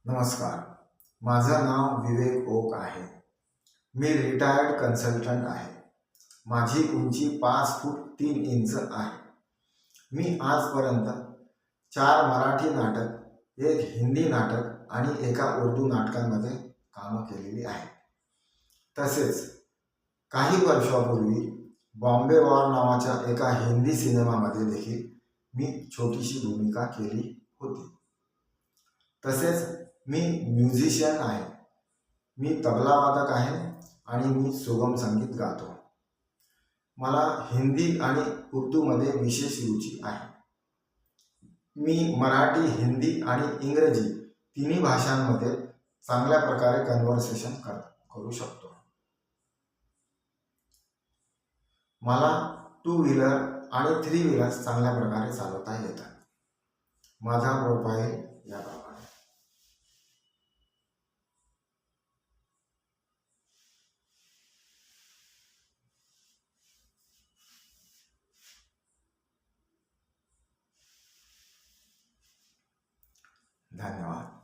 नमस्कार. माझं नाव विवेक ओक आहे. मी रिटायर्ड कन्सल्टंट आहे. माझी उंची 5 फूट 3 इंच आहे. मी आजपर्यंत 4 मराठी नाटक, 1 हिंदी नाटक आणि एका उर्दू नाटकांमध्ये कामं केलेली आहेत. तसेच काही वर्षापूर्वी बॉम्बे वॉर नावाच्या एका हिंदी सिनेमामध्ये देखील मी छोटीशी भूमिका केली होती. तसेच मी म्युझिशियन आहे. मी तबलावादक आहे आणि मी सुगम संगीत गातो. मला हिंदी आणि उर्दूमध्ये विशेष रुची आहे. मी मराठी, हिंदी आणि इंग्रजी तिन्ही भाषांमध्ये चांगल्या प्रकारे कन्व्हर्सेशन करू शकतो. मला 2 व्हीलर आणि 3 व्हीलर्स चांगल्या प्रकारे चालवता येतात. माझा प्रोफाईल याप्रमाणे. धन्यवाद.